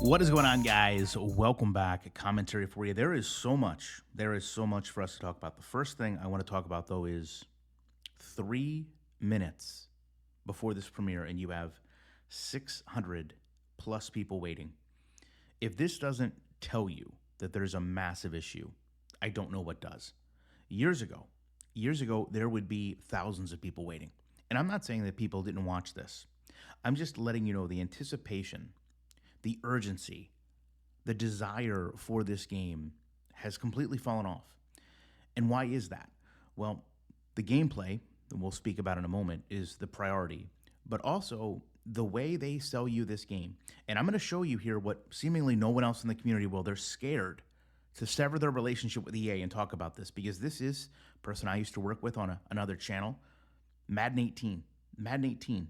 What is going on, guys? Welcome back. A commentary for you. There is so much. There is so much for us to talk about. The first thing I want to talk about, though, is 3 minutes before this premiere, and you have 600 plus people waiting. If this doesn't tell you that there's a massive issue, I don't know what does. Years ago, there would be thousands of people waiting. And I'm not saying that people didn't watch this. I'm just letting you know the anticipation, the urgency, the desire for this game has completely fallen off. And why is that? Well, the gameplay, that we'll speak about in a moment, is the priority, but also the way they sell you this game. And I'm going to show you here what seemingly no one else in the community will. They're scared to sever their relationship with EA and talk about this, because this is a person I used to work with on another channel, Madden 18. Madden 18.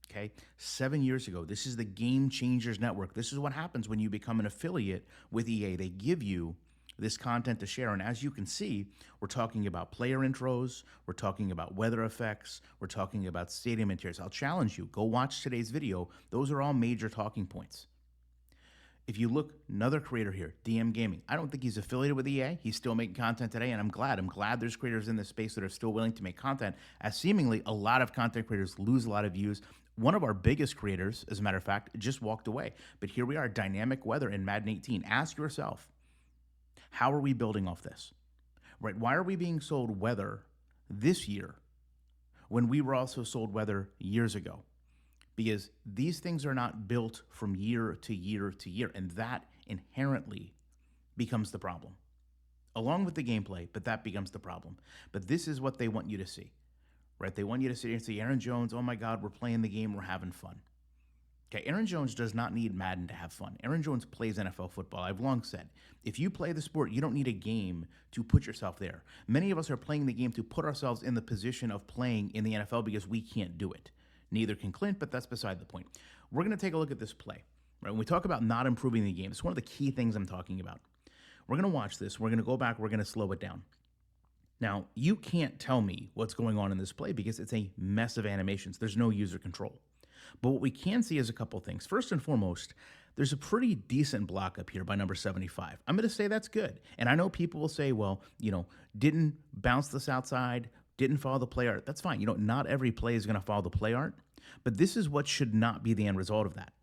Okay, 7 years ago. This is the Game Changers Network. This is what happens when you become an affiliate with EA. They give you this content to share. And as you can see, we're talking about player intros. We're talking about weather effects. We're talking about stadium interiors. I'll challenge you. Go watch today's video. Those are all major talking points. If you look, another creator here, DM Gaming. I don't think he's affiliated with EA. He's still making content today, and I'm glad. I'm glad there's creators in this space that are still willing to make content, as seemingly a lot of content creators lose a lot of views. One of our biggest creators, as a matter of fact, just walked away. But here we are, dynamic weather in Madden 18. Ask yourself, how are we building off this? Right? Why are we being sold weather this year when we were also sold weather years ago? Because these things are not built from year to year to year, and that inherently becomes the problem, along with the gameplay, but that becomes the problem. But this is what they want you to see, right? They want you to sit here and see Aaron Jones, oh my God, we're playing the game, we're having fun. Okay, Aaron Jones does not need Madden to have fun. Aaron Jones plays NFL football. I've long said, if you play the sport, you don't need a game to put yourself there. Many of us are playing the game to put ourselves in the position of playing in the NFL because we can't do it. Neither can Clint, but that's beside the point. We're going to take a look at this play. Right? When we talk about not improving the game, it's one of the key things I'm talking about. We're going to watch this. We're going to go back. We're going to slow it down. Now, you can't tell me what's going on in this play because it's a mess of animations. There's no user control. But what we can see is a couple things. First and foremost, there's a pretty decent block up here by number 75. I'm going to say that's good. And I know people will say, well, didn't bounce this outside, didn't follow the play art. That's fine. Not every play is going to follow the play art, but this is what should not be the end result of that.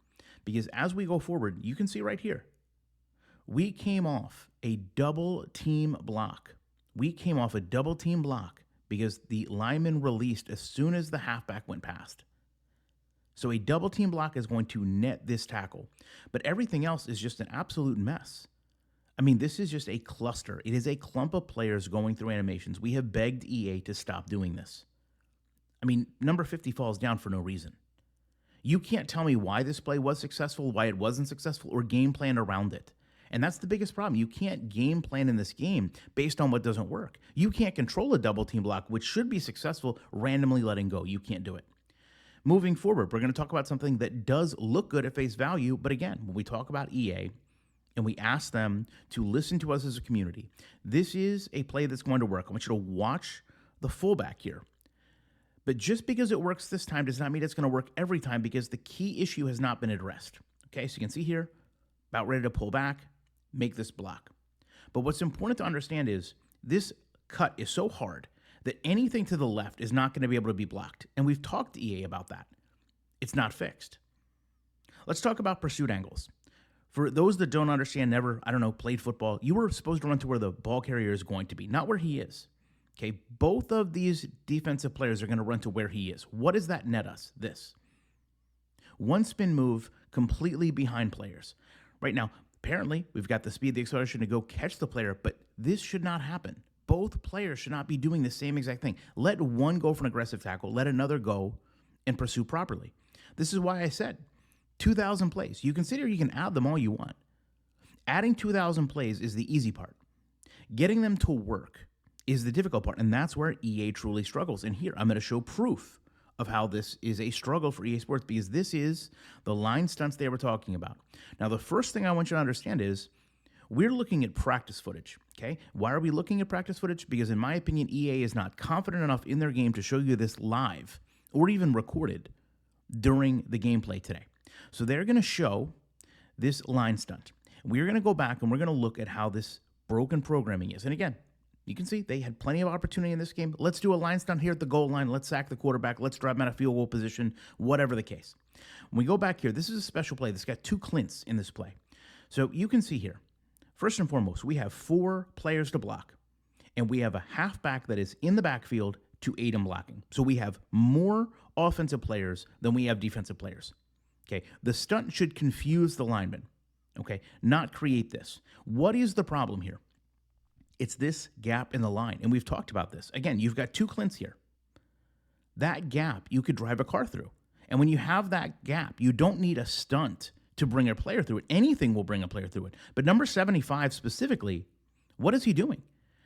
Because as we go forward, you can see right here, we came off a double team block. We came off a double team block because the lineman released as soon as the halfback went past. So a double team block is going to net this tackle, but everything else is just an absolute mess. I mean, this is just a cluster. It is a clump of players going through animations. We have begged EA to stop doing this. I mean, number 50 falls down for no reason. You can't tell me why this play was successful, why it wasn't successful, or game plan around it. And that's the biggest problem. You can't game plan in this game based on what doesn't work. You can't control a double team block, which should be successful, randomly letting go. You can't do it. Moving forward, we're going to talk about something that does look good at face value. But again, when we talk about EA, and we ask them to listen to us as a community, this is a play that's going to work. I want you to watch the fullback here. But just because it works this time does not mean it's going to work every time, because the key issue has not been addressed. Okay, so you can see here, about ready to pull back, make this block. But what's important to understand is this cut is so hard that anything to the left is not going to be able to be blocked. And we've talked to EA about that. It's not fixed. Let's talk about pursuit angles. For those that don't understand, never, played football, you were supposed to run to where the ball carrier is going to be, not where he is. Okay, both of these defensive players are going to run to where he is. What does that net us? This. One spin move completely behind players. Right now, apparently, we've got the speed, the acceleration to go catch the player, but this should not happen. Both players should not be doing the same exact thing. Let one go for an aggressive tackle, let another go and pursue properly. This is why I said 2,000 plays. You can add them all you want. Adding 2,000 plays is the easy part. Getting them to work is the difficult part, and that's where EA truly struggles. And here, I'm going to show proof of how this is a struggle for EA Sports, because this is the line stunts they were talking about. Now, the first thing I want you to understand is we're looking at practice footage, okay? Why are we looking at practice footage? Because in my opinion, EA is not confident enough in their game to show you this live or even recorded during the gameplay today. So they're going to show this line stunt. We're going to go back and we're going to look at how this broken programming is. And again, you can see they had plenty of opportunity in this game. Let's do a line stunt here at the goal line. Let's sack the quarterback. Let's drive him out of field goal position, whatever the case. When we go back here, this is a special play. This got 2 Clints in this play. So you can see here, first and foremost, we have 4 players to block, and we have a halfback that is in the backfield to aid in blocking. So we have more offensive players than we have defensive players. Okay, the stunt should confuse the lineman, okay, not create this. What is the problem here? It's this gap in the line, and we've talked about this. Again, you've got 2 Clints here. That gap you could drive a car through. And when you have that gap, you don't need a stunt to bring a player through it. Anything will bring a player through it. But number 75 specifically, what is he doing?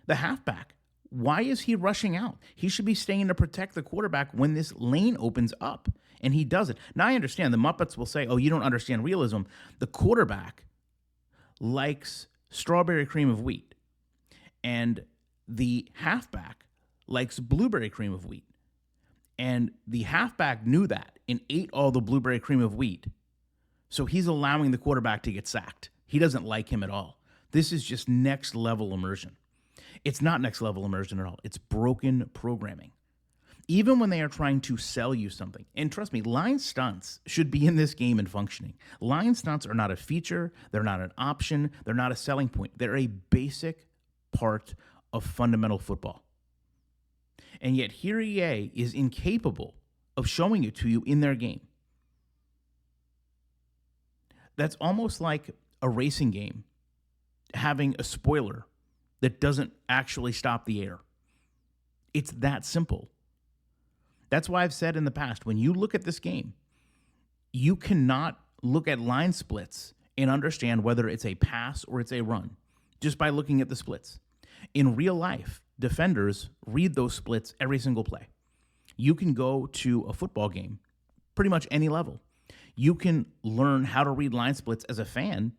The halfback. Why is he rushing out? He should be staying to protect the quarterback when this lane opens up, and he doesn't. Now, I understand the Muppets will say, oh, you don't understand realism. The quarterback likes strawberry cream of wheat, and the halfback likes blueberry cream of wheat. And the halfback knew that and ate all the blueberry cream of wheat. So he's allowing the quarterback to get sacked. He doesn't like him at all. This is just next level immersion. It's not next level immersion at all. It's broken programming. Even when they are trying to sell you something, and trust me, line stunts should be in this game and functioning. Line stunts are not a feature. They're not an option. They're not a selling point. They're a basic part of fundamental football. And yet here EA is incapable of showing it to you in their game. That's almost like a racing game having a spoiler that doesn't actually stop the air. It's that simple. That's why I've said in the past, when you look at this game, you cannot look at line splits and understand whether it's a pass or it's a run just by looking at the splits. In real life, defenders read those splits every single play. You can go to a football game, pretty much any level. You can learn how to read line splits as a fan,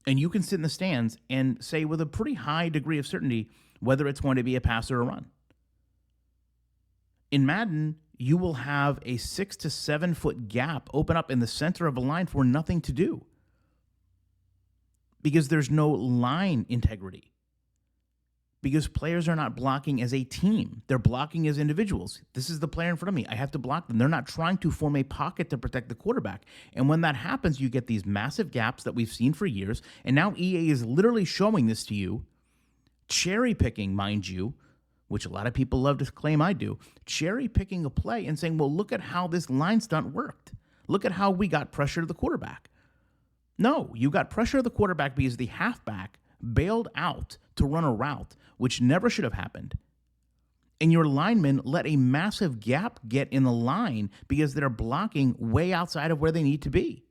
and you can sit in the stands and say with a pretty high degree of certainty whether it's going to be a pass or a run. In Madden, you will have a 6 to 7 foot gap open up in the center of a line for nothing to do because there's no line integrity. Because players are not blocking as a team. They're blocking as individuals. This is the player in front of me. I have to block them. They're not trying to form a pocket to protect the quarterback. And when that happens, you get these massive gaps that we've seen for years. And now EA is literally showing this to you, cherry picking, mind you, which a lot of people love to claim I do, cherry picking a play and saying, well, look at how this line stunt worked. Look at how we got pressure to the quarterback. No, you got pressure to the quarterback because the halfback bailed out to run a route, which never should have happened. And your linemen let a massive gap get in the line because they're blocking way outside of where they need to be.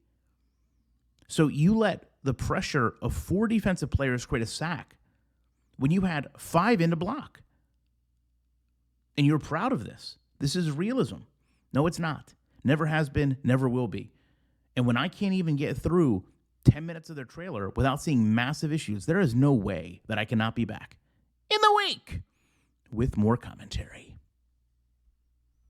So you let the pressure of 4 defensive players create a sack when you had 5 in to block. And you're proud of this. This is realism. No, it's not. Never has been, never will be. And when I can't even get through 10 minutes of their trailer without seeing massive issues, there is no way that I cannot be back in the week with more commentary.